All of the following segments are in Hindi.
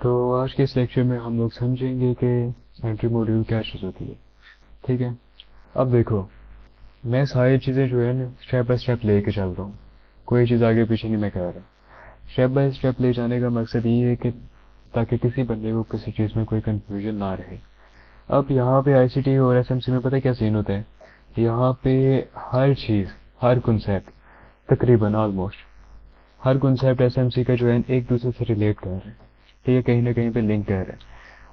तो आज के इस लेक्चर में हम लोग समझेंगे कि एंट्री मॉड्यूल क्या चीज़ होती है। ठीक है, अब देखो, मैं सारी चीज़ें जो है ना स्टेप बाय स्टेप लेके चल रहा हूँ, कोई चीज़ आगे पीछे नहीं मैं कह रहा। स्टेप बाय स्टेप ले जाने का मकसद ये है कि ताकि किसी बंदे को किसी चीज़ में कोई कंफ्यूजन ना रहे। अब यहाँ पे आईसीटी और एसएमसी में पता है क्या सीन होता है, यहाँ पे हर चीज़, हर कॉन्सेप्ट, तकरीबन ऑलमोस्ट हर कॉन्सेप्ट एसएमसी का जो है एक दूसरे से रिलेट कर रहे हैं। ठीक है, कहीं ना कहीं पे लिंक कर रहे हैं।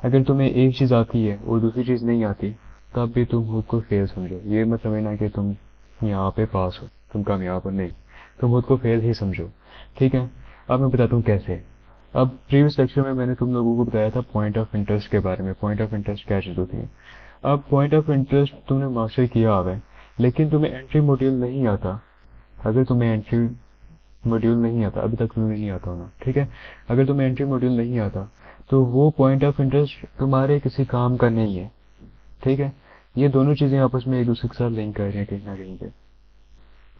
अगर तुम्हें एक चीज़ आती है और दूसरी चीज़ नहीं आती, तब भी तुम खुद को फेल समझो। ये मत समझना कि तुम यहाँ पे पास हो, तुम कामयाब हो, नहीं, तुम खुद को फेल ही समझो। ठीक है, अब मैं बताता हूँ कैसे। अब प्रीवियस लेक्चर में मैंने तुम लोगों को बताया था पॉइंट ऑफ इंटरेस्ट के बारे में, पॉइंट ऑफ इंटरेस्ट क्या चीज़ होती है। अब पॉइंट ऑफ इंटरेस्ट तुमने मास्टर किया हुआ है, लेकिन तुम्हें एंट्री मॉड्यूल नहीं आता। अगर तुम्हें एंट्री मॉड्यूल नहीं आता, अभी तक तुम्हें नहीं आता होना, ठीक है, अगर तुम्हें एंट्री मॉड्यूल नहीं आता तो वो पॉइंट ऑफ इंटरेस्ट तुम्हारे किसी काम का नहीं है। ठीक है, ये दोनों चीज़ें आपस में एक दूसरे के साथ लिंक कर रही हैं कहीं ना कहीं पे।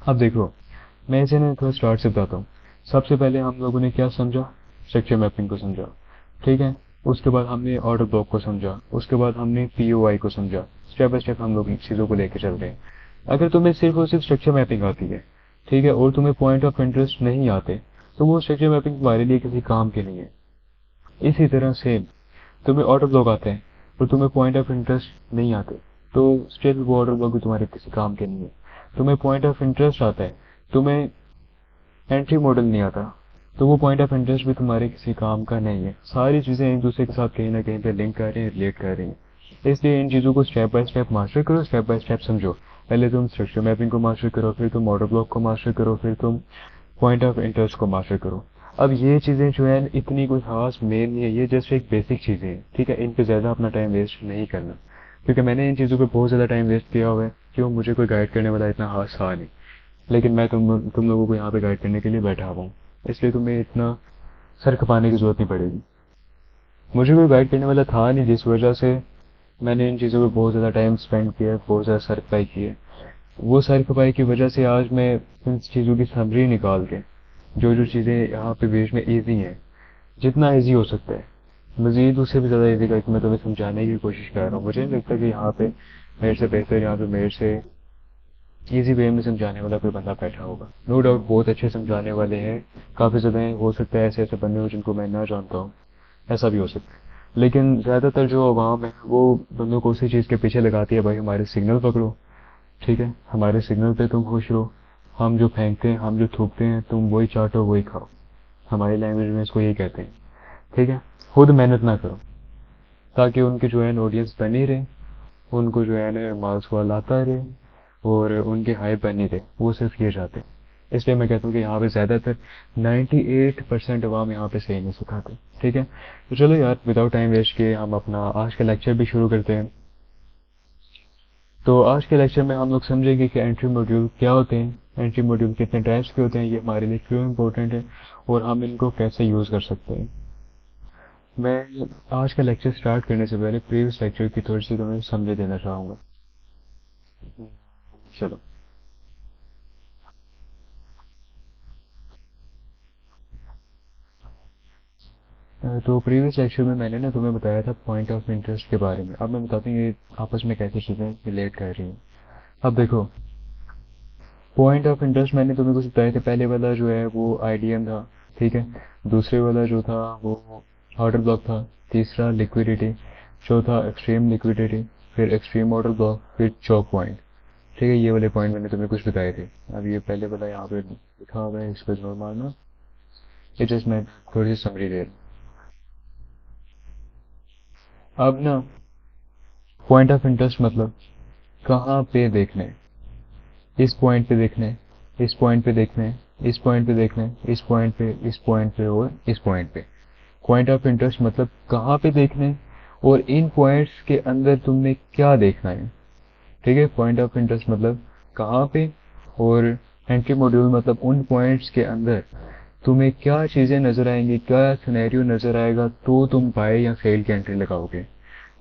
अब देखो, मैं इसे ना थोड़ा स्टार्ट से बताता हूँ। सबसे पहले हम लोगों ने क्या समझा, स्ट्रक्चर मैपिंग को समझा। ठीक है, उसके बाद हमने ऑर्डर ब्लॉक को समझा, उसके बाद हमने पीओआई को समझा। स्टेप बाय स्टेप हम लोग इन चीज़ों को लेकर चल रहे हैं। अगर तुम्हें सिर्फ और सिर्फ स्ट्रक्चर मैपिंग आती है, ठीक है, और तुम्हें पॉइंट ऑफ इंटरेस्ट नहीं आते, तो वो स्ट्रक्चर मैपिंग तुम्हारे लिए किसी काम की नहीं है। इसी तरह से तुम्हें ऑर्डर ब्लॉक आते हैं और तुम्हें पॉइंट ऑफ इंटरेस्ट नहीं आते, तो स्टिल वो ऑर्डर ब्लॉक भी तुम्हारे किसी काम के नहीं है। तुम्हें पॉइंट ऑफ इंटरेस्ट आता है, तुम्हें एंट्री मॉडल नहीं आता, तो वो पॉइंट ऑफ इंटरेस्ट भी तुम्हारे किसी काम का नहीं है। सारी चीज़ें एक दूसरे के साथ कहीं ना कहीं पे लिंक कर रही हैं, रिलेट कर रही हैं। इसलिए इन चीज़ों को स्टेप बाय स्टेप मास्टर करो, स्टेप बाय स्टेप समझो। पहले तुम स्ट्रक्चर मैपिंग को मास्टर करो, फिर तुम ऑर्डर ब्लॉक को मास्टर करो, फिर तुम पॉइंट ऑफ इंटरेस्ट को मास्टर करो। अब ये चीज़ें जो है इतनी कोई खास मेन नहीं है, ये जस्ट एक बेसिक चीज़ें हैं। ठीक है, इन पे ज़्यादा अपना टाइम वेस्ट नहीं करना, क्योंकि मैंने इन चीज़ों पे बहुत ज़्यादा टाइम वेस्ट किया हुआ है। क्यों, मुझे कोई गाइड करने वाला इतना खास था नहीं, लेकिन मैं तुम लोगों को यहाँ पे गाइड करने के लिए बैठा हुआ हूँ, इसलिए तुम्हें इतना सर खपाने की जरूरत नहीं पड़ेगी। मुझे कोई गाइड करने वाला था नहीं, जिस वजह से मैंने इन चीज़ों पे बहुत ज़्यादा टाइम स्पेंड किया है, बहुत ज़्यादा सर खपाई की है। वो सर खपाई की वजह से आज मैं इन चीज़ों की समरी निकाल के, जो जो चीज़ें यहाँ पे बीच में ईजी हैं, जितना ईजी हो सकता है, मजीद उससे भी ज़्यादा ईजी करके मैं तुम्हें समझाने की कोशिश कर रहा हूँ। मुझे नहीं लगता कि यहाँ पे मेरे से बेहतर, यहाँ पे मेरे से इजी वे में समझाने वाला कोई बंदा बैठा होगा। नो डाउट बहुत अच्छे समझाने वाले हैं, काफ़ी ज़्यादा हैं। हो सकता है ऐसे ऐसे बंदे हो जिनको मैं ना जानता हूँ, ऐसा भी हो सकता है। लेकिन ज़्यादातर जो आवाम है वो बंदों को उसी चीज़ के पीछे लगाती है, भाई हमारे सिग्नल पकड़ो, ठीक है, हमारे सिग्नल पे तुम खुश रहो, हम जो फेंकते हैं, हम जो थूकते हैं, तुम वही चाटो वही खाओ। हमारी लैंग्वेज में इसको यही कहते हैं। ठीक है, खुद मेहनत ना करो, ताकि उनकी जो है ऑडियंस बनी रहे, उनको जो है ना माल सवाल आता रहे, और उनकी हाइप बनी रहे, वो सिर्फ ये चाहते हैं। इसलिए मैं कहता हूँ कि यहाँ पे ज़्यादातर 98% अवाम यहाँ पे सही नहीं सिखाते। ठीक है, तो चलो यार, विदाउट टाइम वेस्ट किए हम अपना आज का लेक्चर भी शुरू करते हैं। तो आज के लेक्चर में हम लोग समझेंगे कि एंट्री मॉड्यूल क्या होते हैं, एंट्री मॉड्यूल कितने टाइप्स के होते हैं, ये हमारे लिए क्यों इम्पोर्टेंट है, और हम इनको कैसे यूज़ कर सकते हैं। मैं आज का लेक्चर स्टार्ट करने से पहले प्रीवियस लेक्चर की थोड़ी सी तुम्हें समझे देना चाहूँगा। चलो, तो प्रीवियस लेक्चर में मैंने ना तुम्हें बताया था पॉइंट ऑफ इंटरेस्ट के बारे में। अब मैं बताता हूँ ये आपस में कैसी चीज़ें रिलेट कर रही हैं। अब देखो, पॉइंट ऑफ इंटरेस्ट मैंने तुम्हें कुछ बताया था। पहले वाला जो है वो आईडीएम था, ठीक है, दूसरे वाला जो था वो ऑर्डर ब्लॉक था, तीसरा लिक्विडिटी, चौथा एक्सट्रीम लिक्विडिटी, फिर एक्सट्रीम ऑर्डर ब्लॉक, फिर चौक पॉइंट। ठीक है, ये वाले पॉइंट मैंने तुम्हें कुछ बताए थे। अब ये पहले वाला यहाँ पे लिखा हुआ है, इस पर जोर मारना। ये जस्ट मैं थोड़ी सी समरी दे रहा हूँ। अब ना, पॉइंट ऑफ इंटरेस्ट मतलब कहाँ पे देखना है, इस पॉइंट पे देखना है, इस पॉइंट पे देखना है, इस पॉइंट पे देखना है, इस पॉइंट पे, इस पॉइंट पे और इस पॉइंट पे। पॉइंट ऑफ इंटरेस्ट मतलब कहाँ पे देखना है और इन पॉइंट्स के अंदर तुमने क्या देखना है। ठीक है, पॉइंट ऑफ इंटरेस्ट मतलब कहाँ पे, और एंट्री मॉड्यूल मतलब उन पॉइंट्स के अंदर तुम्हें क्या चीज़ें नजर आएंगी, क्या सिनेरियो नजर आएगा, तो तुम बाय या फेल की एंट्री लगाओगे।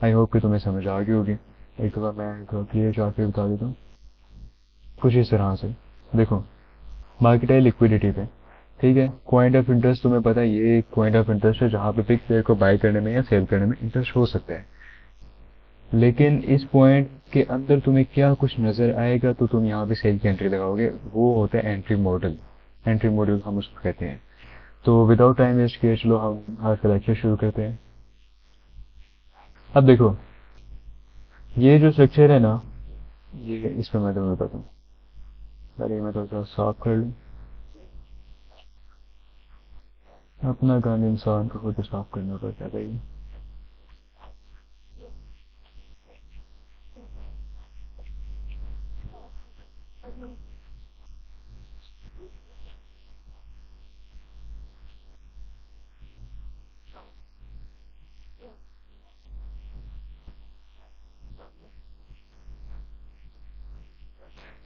आई होप कि तुम्हें समझ आ गई होगी। एक बार मैं थोड़ा क्लियर करके बता देता हूँ कुछ इस तरह से। देखो, मार्केट है लिक्विडिटी पे, ठीक है, पॉइंट ऑफ इंटरेस्ट तुम्हें पता है, ये एक पॉइंट ऑफ इंटरेस्ट है जहाँ पे बिग प्लेयर को बाय करने में या सेल करने में इंटरेस्ट हो सकता है। लेकिन इस पॉइंट के अंदर तुम्हें क्या कुछ नजर आएगा तो तुम यहाँ पे सेल की एंट्री लगाओगे, वो होता है एंट्री मॉडल। एंट्री मॉडल हम उसको कहते हैं। तो विदाउट टाइम वेस्ट किए चलो हम आज का लेक्चर शुरू करते हैं। अब देखो, ये जो स्ट्रक्चर है ना, ये इसमें मैं तुम्हें बताता हूँ। पहले मैं थोड़ा सा साफ कर लूँ, अपना काम इंसान को खुद साफ करना पड़ता है भाई।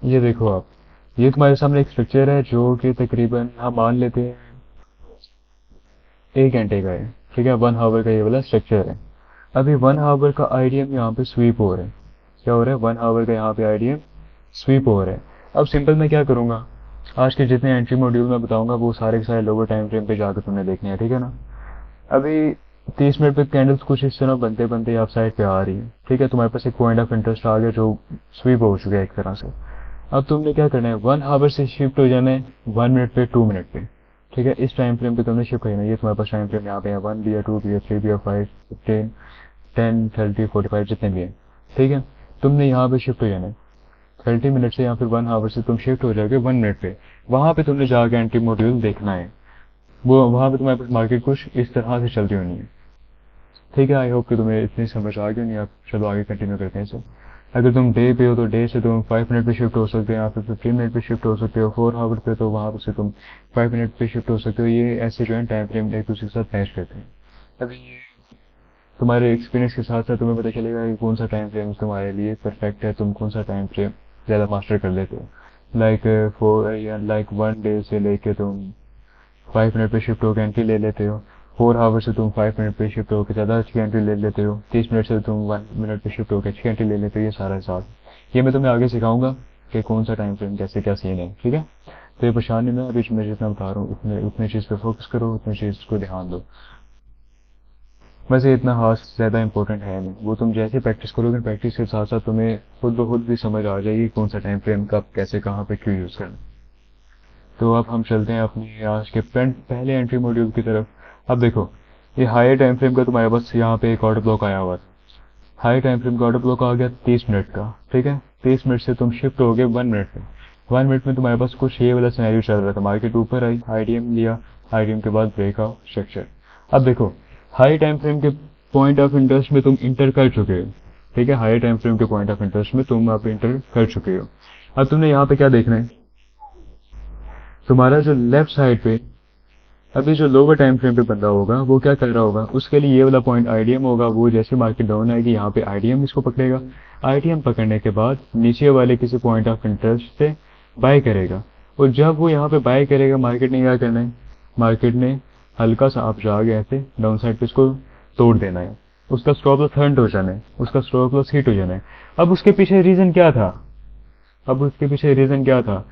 ये देखो आप, ये तुम्हारे सामने एक स्ट्रक्चर है जो कि तकरीबन हम मान लेते हैं 1 घंटे का है। ठीक है, 1 आवर का ये वाला स्ट्रक्चर है। अभी 1 आवर का आईडीएम यहाँ पे स्वीप हो रहा है। क्या हो रहा है, 1 आवर का यहाँ पे आईडीएम स्वीप हो रहा है। अब सिंपल मैं क्या करूंगा, आज के जितने एंट्री मॉड्यूल मैं बताऊंगा वो सारे के सारे लोअर टाइम फ्रेम पे जाकर तुमने देखने हैं, ठीक है ना। अभी 30 मिनट पे कैंडल्स कुछ इस तरह बनते बनते आप साइड पे आ रही है। ठीक है, तुम्हारे पास एक पॉइंट ऑफ इंटरेस्ट आ गया जो स्वीप हो चुका है एक तरह से। अब तुमने क्या करना है, 1 आवर से शिफ्ट हो जाना है 1 मिनट पे, 2 मिनट पे। ठीक है, इस टाइम फ्रेम पे तुमने शिफ्ट हो जाना है। ये तुम्हारे पास टाइम फ्रेम यहाँ पे है, 1 भी है, 2 भी है, 3 भी है, 5, 15, 10, 30, 45 जितने भी है। ठीक है, तुमने यहाँ पे शिफ्ट हो जाना है 30 मिनट से, या फिर 1 आवर से तुम शिफ्ट हो जाओगे 1 मिनट पे। वहां पे तुमने जाके एंट्री मॉड्यूल देखना है। वो वहां पे तुम्हारे पास मार्केट कुछ इस तरह से चलती होनी है। ठीक है, आई होप कि तुम्हें इतनी समझ आ गई नहीं। आप चलो आगे कंटिन्यू करते हैं इसे। अगर तुम डे पे हो तो डे से तुम 5 मिनट पे शिफ्ट हो सकते हो, या फिर 15 मिनट पे शिफ्ट हो सकते हो। 4 आवर पे तो वहां से तुम 5 मिनट पे शिफ्ट हो सकते हो। ये ऐसे जो है टाइम फ्रेम एक दूसरे के साथ मैच करते हैं। अभी ये तुम्हारे एक्सपीरियंस के साथ साथ तुम्हें पता चलेगा कि कौन सा टाइम फ्रेम तुम्हारे लिए परफेक्ट है, तुम कौन सा टाइम फ्रेम ज़्यादा मास्टर कर लेते हो। लाइक 4 या लाइक 1 डे से लेके तुम 5 मिनट पे शिफ्ट होकर एंट्री ले लेते हो। 4 आवर से तुम 5 मिनट पे शिफ्ट होकर ज़्यादा अच्छी एंट्री ले लेते हो। 30 मिनट से तुम 1 मिनट पे शिफ्ट होकर अच्छी एंट्री ले लेते हो। ये सारा हिसाब ये मैं तुम्हें आगे सिखाऊंगा कि कौन सा टाइम फ्रेम कैसे क्या सीन है। ठीक है, तो ये परेशानी में अभी मैं जितना बता रहा हूँ उतने उतने चीज़ पे फोकस करो, उतनी चीज़ को ध्यान दो। वैसे इतना खास ज़्यादा इंपॉर्टेंट है नहीं, वो तुम जैसे प्रैक्टिस करोगे प्रैक्टिस के साथ साथ तुम्हें खुद ब खुद भी समझ आ जाएगी कौन सा टाइम फ्रेम कब कैसे कहाँ पे क्यों यूज़ करना। तो अब हम चलते हैं अपनी आज के फ्रंट पहले एंट्री मॉड्यूल की तरफ। अब देखो, ये हाई टाइम फ्रेम का तुम्हारे पास यहाँ पे एक ऑर्डर ब्लॉक आया हुआ है। हाई टाइम फ्रेम का ऑर्डर ब्लॉक आ गया 30 मिनट का। ठीक है, 30 मिनट से तुम शिफ्ट हो गए 1 मिनट में। 1 मिनट में तुम्हारे पास कुछ ये वाला सिनेरियो चल रहा था, मार्केट ऊपर आई, आईडीएम लिया, आईडीएम के बाद ब्रेकआउट स्ट्रक्चर। अब देखो, हाई टाइम फ्रेम के पॉइंट ऑफ इंटरेस्ट में तुम इंटर कर चुके हो। ठीक है, हाई टाइम फ्रेम के पॉइंट ऑफ इंटरेस्ट में तुम आप इंटर कर चुके हो। अब तुमने यहाँ पे क्या देखना है, तुम्हारा जो लेफ्ट साइड पे अभी जो लोअर टाइम फ्रेम पे बंदा होगा वो क्या कर रहा होगा, उसके लिए ये वाला पॉइंट आईडीएम होगा। वो जैसे मार्केट डाउन आएगी यहाँ पे आईडीएम इसको पकड़ेगा। आईडीएम पकड़ने के बाद नीचे वाले किसी पॉइंट ऑफ इंटरेस्ट से बाय करेगा। और जब वो यहाँ पे बाय करेगा, मार्केट ने क्या करना है, मार्केट ने हल्का सा अप जाके ऐसे डाउन साइड पे इसको तोड़ देना है। उसका स्टॉप लॉस हंट हो जाना है, उसका स्टॉप लॉस हिट हो जाना है। अब उसके पीछे रीजन क्या था, अब उसके पीछे रीजन क्या था,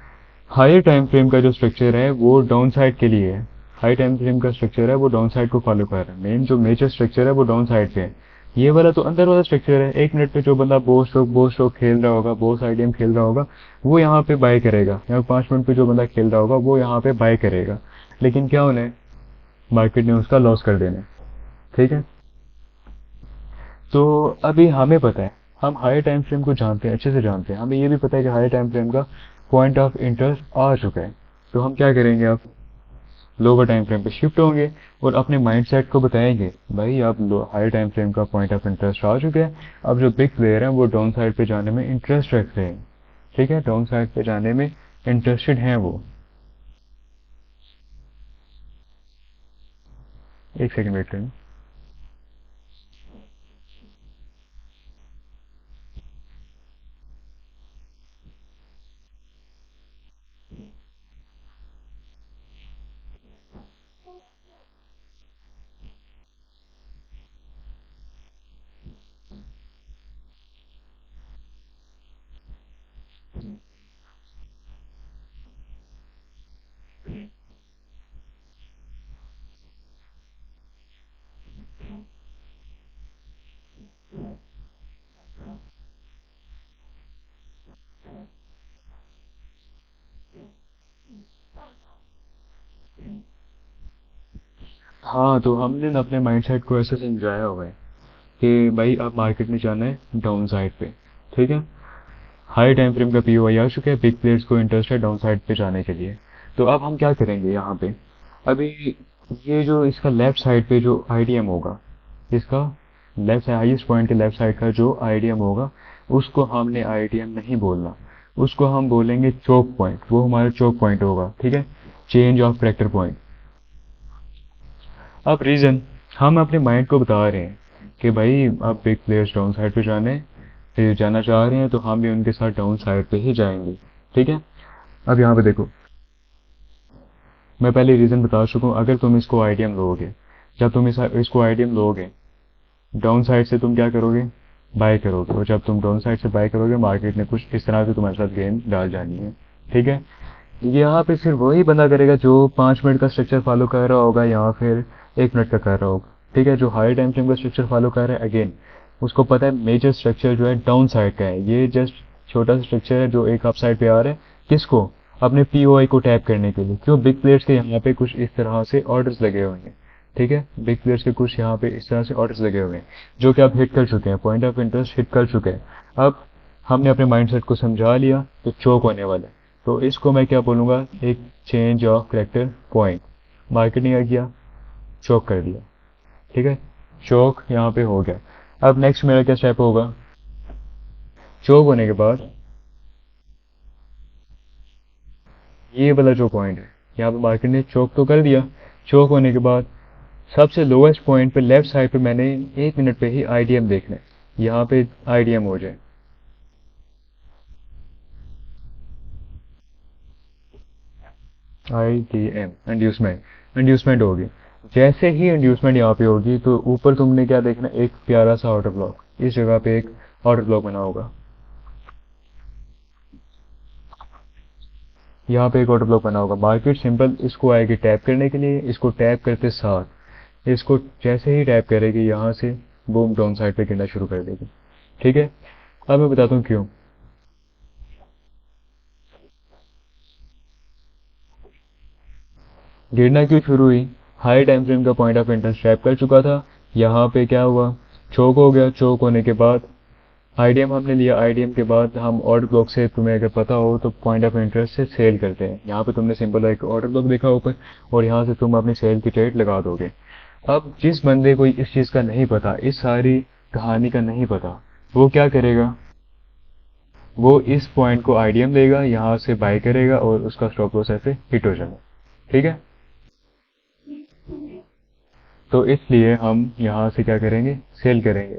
हाई टाइम फ्रेम का जो स्ट्रक्चर है वो डाउन साइड के लिए है। हाई टाइम फ्रेम का स्ट्रक्चर है वो डाउन साइड को फॉलो कर रहा है। मेन जो मेजर स्ट्रक्चर है वो डाउन साइड पे है। ये वाला तो अंदर वाला स्ट्रक्चर है। 1 मिनट पे जो बंदा बो स्ट्रोक खेल रहा होगा, बोस आईडीएम खेल रहा होगा, वो यहाँ पे बाय करेगा। या 5 मिनट पे जो बंदा खेल रहा होगा वो यहाँ पे बाय करेगा। लेकिन क्या होना है, मार्केट ने उसका लॉस कर देना है। ठीक है, तो अभी हमें पता है, हम हाई टाइम फ्रेम को जानते हैं, अच्छे से जानते हैं। हमें ये भी पता है कि हाई टाइम फ्रेम का पॉइंट ऑफ इंटरेस्ट आ चुका है। तो हम क्या करेंगे, अब लोअर टाइम फ्रेम पे शिफ्ट होंगे और अपने माइंडसेट को बताएंगे, भाई अब हाई टाइम फ्रेम का पॉइंट ऑफ इंटरेस्ट आ चुका है। अब जो बिग प्लेयर हैं वो डाउन साइड पे जाने में इंटरेस्ट रखते हैं। ठीक है, डाउन साइड पे जाने में इंटरेस्टेड हैं वो। एक सेकंड वेट करें। हाँ, तो हमने ना अपने माइंडसेट को ऐसे समझाया हुआ है कि भाई अब मार्केट में जाना है डाउन साइड पे। ठीक है, हाई टाइम फ्रेम का पीओआई आ चुका है, बिग प्लेयर्स को इंटरेस्ट है डाउन साइड पे जाने के लिए। तो अब हम क्या करेंगे यहाँ पे, अभी ये जो इसका लेफ्ट साइड पे जो आईडीएम होगा, इसका लेफ्ट हाईएस्ट पॉइंट के लेफ्ट साइड का जो आईडीएम होगा, उसको हमने आईडीएम नहीं बोलना, उसको हम बोलेंगे चोक पॉइंट। वो हमारा चोक पॉइंट होगा। ठीक है, चेंज ऑफ करेक्टर पॉइंट। अब रीजन, हम अपने माइंड को बता रहे हैं कि भाई अब बिग प्लेयर्स डाउन साइड पे जाना चाह रहे हैं, तो हम भी उनके साथ डाउन साइड पे ही जाएंगे। ठीक है, अब यहाँ पे देखो, मैं पहले रीजन बता चुका हूँ। अगर तुम इसको आईडीएम लोगे, जब तुम इसको आईडीएम लोगे, डाउन साइड से तुम क्या करोगे, बाय करोगे, और जब तुम डाउन साइड से बाय करोगे, मार्केट ने कुछ इस तरह से तुम्हारे साथ गेम डाल जानी है। ठीक है, यहाँ पे सिर्फ वही बंदा करेगा जो 5 मिनट का स्ट्रक्चर फॉलो कर रहा होगा, या फिर 1 मिनट का कर रहा होगा। ठीक है, जो हाई टाइम फ्रेम का स्ट्रक्चर फॉलो कर रहा है, अगेन उसको पता है मेजर स्ट्रक्चर जो है डाउन साइड का है। ये जस्ट छोटा सा स्ट्रक्चर है जो एक अप साइड पे आ रहा है, किसको, अपने पीओआई को टैप करने के लिए। क्यों, बिग प्लेयर्स के यहाँ पे कुछ इस तरह से ऑर्डर्स लगे हुए हैं। ठीक है, बिग प्लेयर्स के कुछ यहाँ पे इस तरह से ऑर्डर्स लगे हुए हैं, जो कि आप हिट कर चुके हैं, पॉइंट ऑफ इंटरेस्ट हिट कर चुके हैं। अब हमने अपने माइंडसेट को समझा लिया, तो चोक होने वाला है। तो इसको मैं क्या बोलूँगा, एक change of character point. Market ने क्या किया, चोक कर दिया। ठीक है, चोक यहाँ पे हो गया। अब नेक्स्ट मेरा क्या स्टेप होगा, चोक होने के बाद ये वाला जो पॉइंट है, यहाँ पे मार्केट ने चोक तो कर दिया। चोक होने के बाद सबसे लोएस्ट पॉइंट पे लेफ्ट साइड पे मैंने 1 मिनट पे ही आईडीएम देखना है। यहाँ पे आईडीएम हो जाए, आईडीएम इंड्यूसमेंट, इंड्यूसमेंट होगी। जैसे ही इंड्यूसमेंट यहाँ पे होगी, तो ऊपर तुमने क्या देखना, एक प्यारा सा ऑर्डर ब्लॉक, इस जगह पे एक ऑर्डर ब्लॉक बना होगा। यहाँ पे एक ऑर्डर ब्लॉक बना होगा। मार्केट सिंपल इसको आएगी टैप करने के लिए, इसको टैप करते साथ, इसको जैसे ही टैप करेगी, यहाँ से बूम डाउन साइड पे गिरना शुरू कर देगी। ठीक है, अब मैं बताता हूँ क्यों। गिरना क्यों शुरू हुई, हाई टाइम फ्रेम का पॉइंट ऑफ इंटरेस्ट ट्रैप कर चुका था। यहाँ पे क्या हुआ, चोक हो गया। चोक होने के बाद आईडीएम हमने लिया, आईडीएम के बाद हम ऑर्डर ब्लॉक से, तुम्हें अगर पता हो तो पॉइंट ऑफ इंटरेस्ट से सेल करते हैं। यहाँ पे तुमने सिंपल एक ऑर्डर ब्लॉक देखा ऊपर, और यहाँ से तुम अपनी सेल की ट्रेड लगा दोगे। अब जिस बंदे को इस चीज़ का नहीं पता, इस सारी कहानी का नहीं पता, वो क्या करेगा, वो इस पॉइंट को आईडीएम लेगा, यहाँ से बाय करेगा, और उसका स्टॉप लॉस ऐसे हिट हो जाएगा। ठीक है, तो इसलिए हम यहाँ से क्या करेंगे, सेल करेंगे।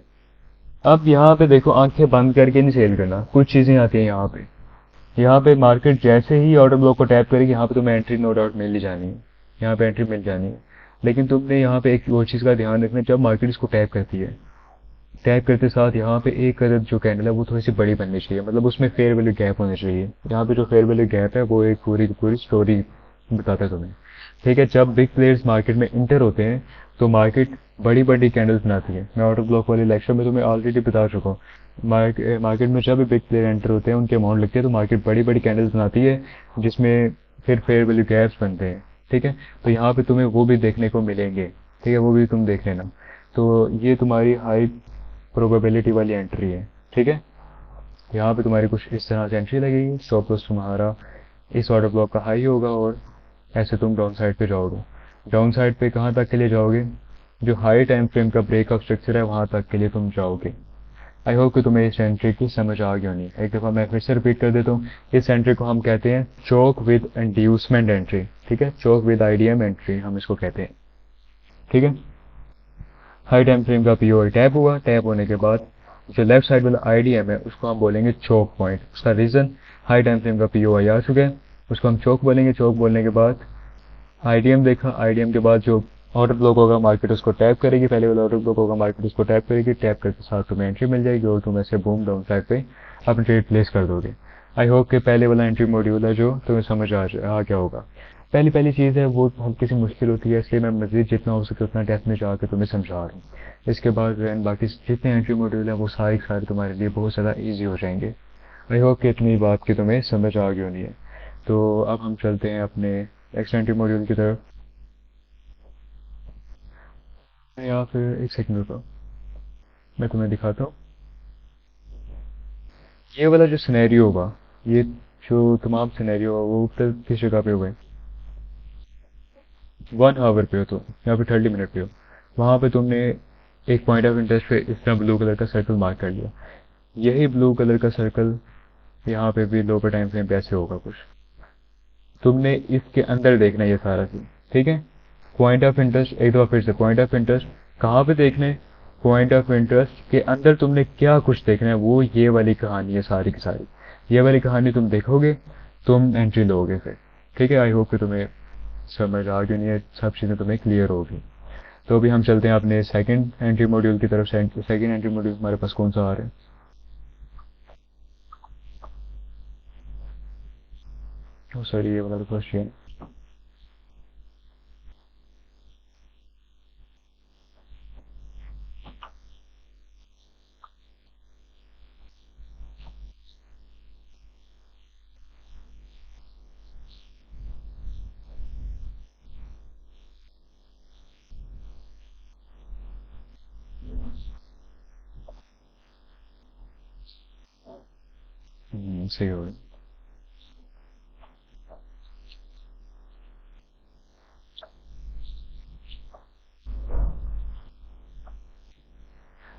अब यहाँ पे देखो, आंखें बंद करके नहीं सेल करना, कुछ चीजें आती हैं यहाँ पे। यहाँ पे मार्केट जैसे ही ऑर्डर ब्लॉक को टैप करेगी, यहाँ पे तुम्हें एंट्री नो डाउट मिल ही जानी है, यहाँ पे एंट्री मिल जानी है। लेकिन तुमने यहाँ पे एक वो चीज़ का ध्यान रखना, जब मार्केट इसको टैप करती है, टैप करते साथ यहाँ पे एक अदद जो कैंडल है वो थोड़ी सी बड़ी बननी चाहिए, मतलब उसमें फेयर वैल्यू गैप होनी चाहिए। यहाँ पे जो फेयर वैल्यू गैप है, वो एक पूरी की पूरी स्टोरी बताता है तुम्हें। ठीक है, जब बिग प्लेयर्स मार्केट में इंटर होते हैं, तो मार्केट बड़ी बड़ी कैंडल्स बनाती है। मैं ऑर्डर ब्लॉक वाले लेक्चर में तुम्हें ऑलरेडी बता चुका हूँ। मार्केट में जब भी बिग प्लेयर एंटर होते हैं, उनके अमाउंट लगती है, तो मार्केट बड़ी बड़ी कैंडल्स बनाती है, जिसमें फिर फेयर वैल्यू गैप्स बनते हैं। ठीक है, तो यहाँ पे तुम्हें वो भी देखने को मिलेंगे। ठीक है, वो भी तुम देख लेना। तो ये तुम्हारी हाई प्रोबेबिलिटी वाली एंट्री है। ठीक है, यहाँ पे तुम्हारी कुछ इस तरह से एंट्री लगेगी, स्टॉप लॉस तुम्हारा इस ऑर्डर ब्लॉक का हाई होगा, और ऐसे तुम डाउन साइड पे जाओगे। डाउन साइड पे कहाँ तक के लिए जाओगे, जो हाई टाइम फ्रेम का ब्रेकअप स्ट्रक्चर है, वहां तक के लिए तुम जाओगे। आई होप कि तुम्हें इस एंट्री की समझ आ गई होनी। एक दफ़ा मैं फिर से रिपीट कर देता हूँ, इस एंट्री को हम कहते हैं चोक विद इंड्यूसमेंट एंट्री। ठीक है, चोक विद आईडीएम एंट्री हम इसको कहते हैं। ठीक है, हाई टाइम फ्रेम का पीओआई टैप हुआ, टैप होने के बाद जो लेफ्ट साइड वाला आईडीएम है, उसको हम बोलेंगे चोक पॉइंट। उसका रीजन, हाई टाइम फ्रेम का पीओआई आ चुका है, उसको हम चोक बोलेंगे। चोक बोलने के बाद आईडीएम देखा, आईडीएम के बाद जो ऑर्डर ब्लॉक होगा, मार्केट उसको टैप करेगी, पहले वाला ऑर्डर ब्लॉक होगा, मार्केट उसको टैप करेगी, टैप करके साथ तुम्हें एंट्री मिल जाएगी, और तुम ऐसे बूम डाउन साइड पे अपनी ट्रेड प्लेस कर दोगे। आई होप कि पहले वाला एंट्री मॉड्यूल है जो तुम्हें समझ आ गया होगा। पहली पहली चीज़ है वो हल्की सी मुश्किल होती है, इसलिए मैं मजीद जितना हो सके उतना डेप्थ में जाकर तुम्हें समझा रहा हूँ। इसके बाद बाकी जितने एंट्री मॉड्यूल हैं वो सारे के सारे तुम्हारे लिए बहुत ज़्यादा ईजी हो जाएंगे। आई होप कि इतनी बात की तुम्हें समझ आ गई होनी है। तो अब हम चलते हैं अपने नेक्स्ट एंट्री मॉड्यूल की तरफ। या फिर एक सेकंड रुको, मैं तुम्हें दिखाता हूँ। ये वाला जो सिनेरियो होगा, ये जो तमाम सिनेरियो होगा वो ऊपर किस जगह पे होगा, 1 आवर पे हो तो, या फिर 30 मिनट पे हो, वहाँ पे तुमने एक पॉइंट ऑफ इंटरेस्ट पे इस तरह ब्लू कलर का सर्कल मार्क कर लिया। यही ब्लू कलर का सर्कल यहाँ पे भी लोअर टाइम फ्रेम पे ऐसे होगा कुछ। तुमने इसके अंदर देखना है ये सारा सीन, ठीक है। पॉइंट ऑफ इंटरेस्ट, एक दफा फिर से, पॉइंट ऑफ इंटरेस्ट कहाँ पे देखने, पॉइंट ऑफ इंटरेस्ट के अंदर तुमने क्या कुछ देखना है, वो ये वाली कहानी है सारी की सारी। ये वाली कहानी तुम देखोगे, तुम एंट्री लोगे फिर, ठीक है। आई होप कि तुम्हें समझ आ गई, नहीं है सब चीज़ें तुम्हें क्लियर होगी। तो अभी हम चलते हैं अपने सेकंड एंट्री मॉड्यूल की तरफ। सेकंड एंट्री मॉड्यूल हमारे पास कौन सा आ रहा है? ओ सॉरी, ये वाला तो फर्स्ट है। सही हो गया।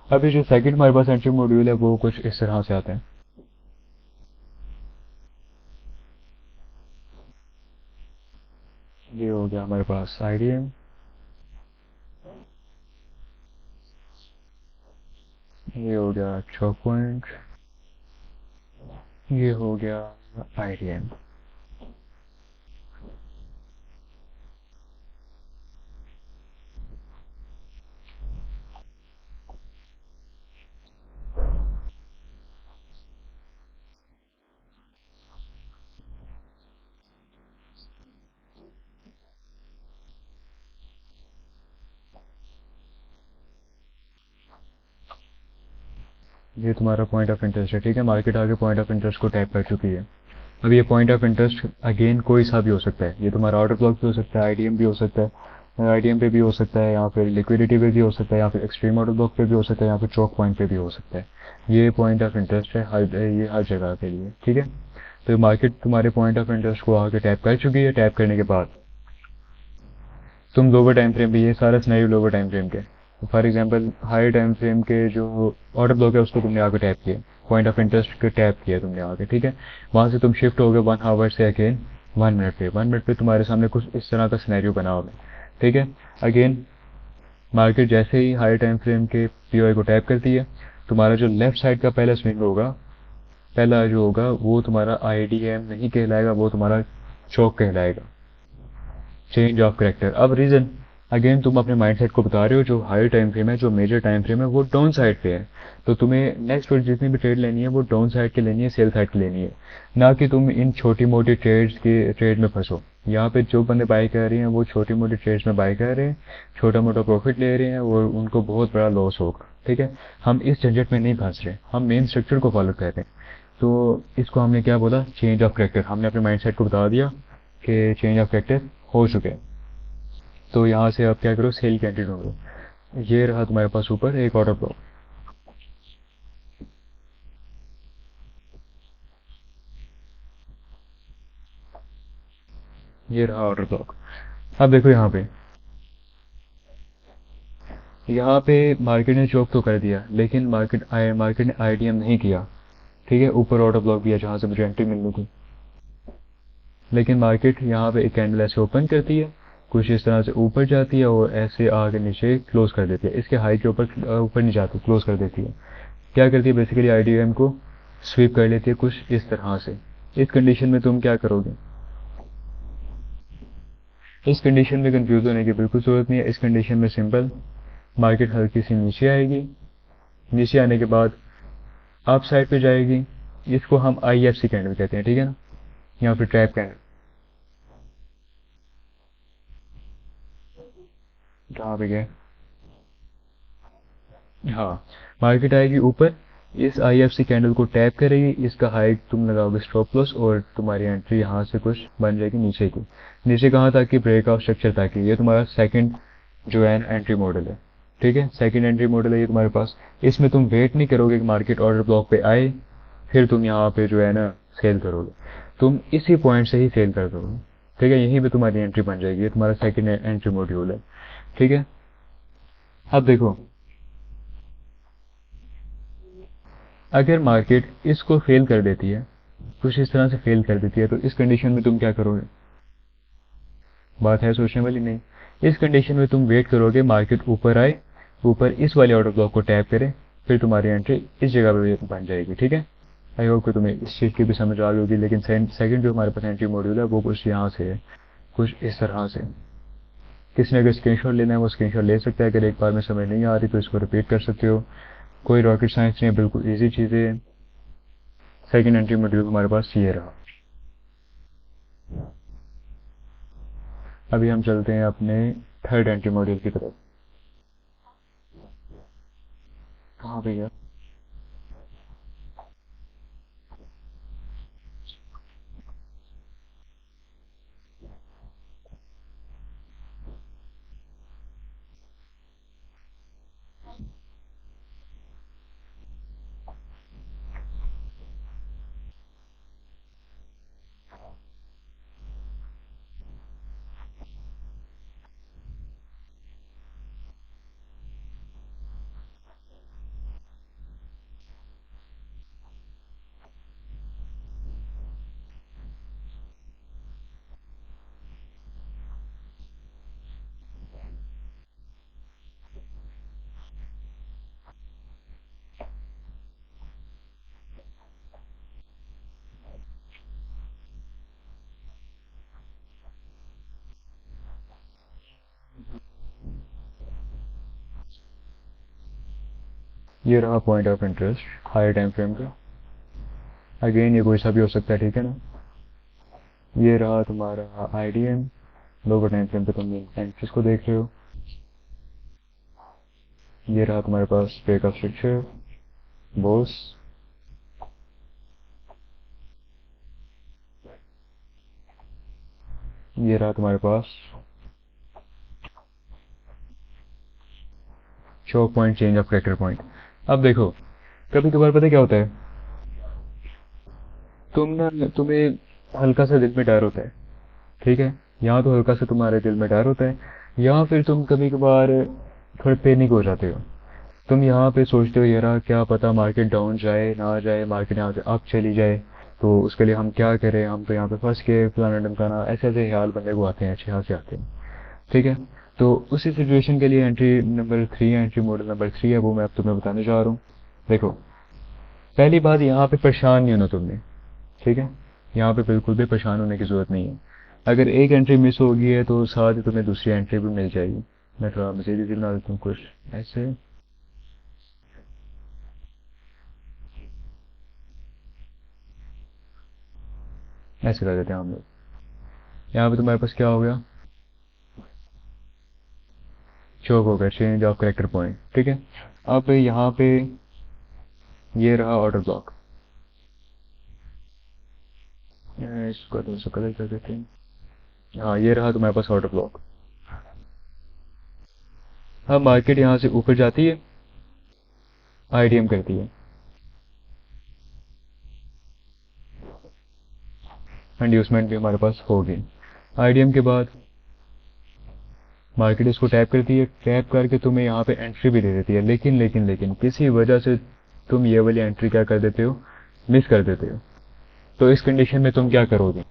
अभी जो सेकंड हमारे पास एंट्री मॉड्यूल है वो कुछ इस तरह से आता है। ये हो गया हमारे पास आईडीएम, ये हो गया चौक पॉइंट, ये हो गया आईडीएम। ये तुम्हारा पॉइंट ऑफ इंटरेस्ट है, ठीक है। मार्केट आगे पॉइंट ऑफ इंटरेस्ट को टैप कर चुकी है। अब ये पॉइंट ऑफ इंटरेस्ट अगेन कोई सा भी हो सकता है, ये तुम्हारा ऑर्डर ब्लॉक भी हो सकता है, आईडीएम भी हो सकता है, आईडीएम पे भी हो सकता है, या फिर लिक्विडिटी पे भी हो सकता है, या फिर एक्सट्रीम ऑर्डर ब्लॉक पे भी हो सकता है, या फिर चौक पॉइंट पे भी हो सकता है। ये पॉइंट ऑफ इंटरेस्ट है ये हर जगह के लिए, ठीक है। तो मार्केट तुम्हारे पॉइंट ऑफ इंटरेस्ट को आगे टैप कर चुकी है। टैप करने के बाद तुम लोअर टाइम फ्रेम पे, ये सारा सिनेरियो लोअर टाइम फ्रेम के, for example high time frame के जो ऑर्डर ब्लॉक है उसको तुमने आगे टैप किया, पॉइंट ऑफ इंटरेस्ट के टैप किया तुमने आगे, ठीक है। वहां से तुम शिफ्ट हो गए 1 आवर से अगेन 1 मिनट पे। 1 मिनट पे तुम्हारे सामने कुछ इस तरह का सिनेरियो बना होगा, ठीक है। अगेन मार्केट जैसे ही हाई टाइम फ्रेम के पीओआई को टैप करती है, तुम्हारा जो लेफ्ट साइड का पहला स्विंग होगा, पहला जो होगा वो तुम्हारा आईडीएम नहीं कहलाएगा, वो तुम्हारा चौक कहलाएगा, चेंज ऑफ करेक्टर। अब रीजन अगेन तुम अपने माइंडसेट को बता रहे हो, जो हाई टाइम फ्रेम है, जो मेजर टाइम फ्रेम है, वो डाउन साइड पे है। तो तुम्हें नेक्स्ट जितनी भी ट्रेड लेनी है वो डाउन साइड की लेनी है, सेल साइड की लेनी है, ना कि तुम इन छोटी मोटी ट्रेड में फंसो। यहाँ पे जो बंदे बाई कर रहे हैं वो छोटी मोटी ट्रेड्स में बाई कर रहे हैं, छोटा मोटा प्रॉफिट ले रहे हैं और उनको बहुत बड़ा लॉस होगा, ठीक है। हम इस झंझट में नहीं फंस रहे, हम मेन स्ट्रक्चर को फॉलो कर रहे हैं। तो इसको हमने क्या बोला, चेंज ऑफ करेक्टर। हमने अपने माइंडसेट को बता दिया कि चेंज ऑफ करेक्टर हो चुके हैं। तो यहाँ से आप क्या करो, सेल की एंट्री ढूंढो। ये रहा तुम्हारे पास ऊपर एक ऑर्डर ब्लॉक, ये रहा ऑर्डर ब्लॉक। अब देखो यहाँ पे मार्केट ने चौक तो कर दिया, लेकिन मार्केट ने आईडीएम नहीं किया, ठीक है। ऊपर ऑर्डर ब्लॉक भी है जहाँ से मुझे एंट्री मिलनी थी, लेकिन मार्केट यहाँ पे एक कैंडल ऐसे ओपन करती है, कुछ इस तरह से ऊपर जाती है और ऐसे आगे नीचे क्लोज कर देती है। इसके हाई के ऊपर ऊपर नहीं जाती, क्लोज कर देती है। क्या करती है, बेसिकली आईडीएम को स्वीप कर लेती है कुछ इस तरह से। इस कंडीशन में तुम क्या करोगे, इस कंडीशन में कंफ्यूज होने की बिल्कुल जरूरत नहीं है। इस कंडीशन में सिंपल, मार्केट हल्की सी नीचे आएगी, नीचे आने के बाद अप साइड पे जाएगी, इसको हम आईएफसी कैंडल कहते हैं, ठीक है ना, यहाँ पे ट्रैप कैंडल। कहाँ पे गए, हाँ, मार्केट आएगी ऊपर, इस आईएफसी कैंडल को टैप करेगी, इसका हाई तुम लगाओगे स्टॉप लॉस और तुम्हारी एंट्री यहाँ से कुछ बन जाएगी नीचे की। नीचे कहाँ तक की, ब्रेकआउट स्ट्रक्चर तक की। ये तुम्हारा सेकंड जो है एंट्री मॉडल है, ठीक है, सेकंड एंट्री मॉडल है ये तुम्हारे पास। इसमें तुम वेट नहीं करोगे कि मार्केट ऑर्डर ब्लॉक पे आए फिर तुम यहाँ पे जो है ना सेल करोगे, तुम इसी पॉइंट से ही सेल कर दोगे। ठीक है, यहीं पे तुम्हारी एंट्री बन जाएगी, ये तुम्हारा सेकंड एंट्री मॉड्यूल है। ठीक है, अब देखो, अगर मार्केट इसको फेल कर देती है, कुछ इस तरह से फेल कर देती है, तो इस कंडीशन में तुम क्या करोगे? बात है सोचने वाली नहीं। इस कंडीशन में तुम वेट करोगे मार्केट ऊपर आए, ऊपर इस वाले ऑर्डर ब्लॉक को टैप करे, फिर तुम्हारी एंट्री इस जगह पे बन जाएगी। ठीक है, आई होप कि तुम्हें इस चीज़ की भी समझ आ गई होगी। लेकिन सेकंड जो हमारे पास एंट्री मॉड्यूल है वो कुछ यहाँ से है, कुछ इस तरह से। किसी ने अगर स्क्रीनशॉट लेना है वो स्क्रीनशॉट ले सकता है, अगर एक बार में समझ नहीं आ रही तो इसको रिपीट कर सकते हो। कोई रॉकेट साइंस नहीं है, बिल्कुल ईजी चीज़ें। सेकंड एंट्री मॉड्यूल हमारे पास ये रहा। अभी हम चलते हैं अपने थर्ड एंट्री मॉड्यूल की तरफ। कहाँ भैया? ये रहा point of interest higher time frame का। अगेन ये कोई सा भी हो सकता है, ठीक है ना। ये रहा तुम्हारा आईडीएम, लोअर टाइम फ्रेम पे तुम एंट्रीज को देख रहे हो। ये रहा तुम्हारे पास ब्रेकअप स्ट्रक्चर, बोस। ये रहा तुम्हारे पास चौक point, change of character point. अब देखो, कभी कभार पता है क्या होता है, तुम्हें हल्का सा दिल में डर होता है। ठीक है, यहाँ तो हल्का सा तुम्हारे दिल में डर होता है, या फिर तुम कभी कभार थोड़े पैनिक हो जाते हो। तुम यहाँ पे सोचते हो यार क्या पता मार्केट डाउन जाए ना जाए, मार्केट यहाँ से अप चली जाए, तो उसके लिए हम क्या करें, हम तो यहाँ पे फंस के फलाना ढमकाना, ऐसे ऐसे ख्याल बंदे को आते हैं, अच्छे खासे आते हैं। ठीक है, तो उसी सिचुएशन के लिए entry number 3, entry model number 3 है, वो मैं अब तुम्हें बताने जा रहा हूँ। देखो, पहली बात, यहाँ पे परेशान नहीं होना तुमने। ठीक है, यहाँ पे बिल्कुल भी परेशान होने की जरूरत नहीं है। अगर एक एंट्री मिस हो गई है तो साथ ही तुम्हें दूसरी एंट्री भी मिल जाएगी। मैं थोड़ा मजीद बना देता हूँ कुछ ऐसे। ऐसे कर देते हैं हम लोग। यहाँ पे तुम्हारे पास क्या हो गया, चौक हो गया, चेंज ऑफ करेक्टर पॉइंट। ठीक है, अब यहाँ पे ये रहा ऑर्डर ब्लॉक। इसको थोड़ा सा कलर कर देते हैं। हाँ, ये रहा तुम्हारे पास ऑर्डर ब्लॉक। अब मार्केट यहाँ से ऊपर जाती है, आईडीएम करती है, इंड्यूसमेंट भी हमारे पास होगी। आईडीएम के बाद मार्केट इसको टैप करती है, टैप करके तुम्हें यहाँ पे एंट्री भी दे देती है। लेकिन किसी वजह से तुम ये वाली एंट्री क्या कर देते हो, मिस कर देते हो। तो इस कंडीशन में तुम क्या करोगे?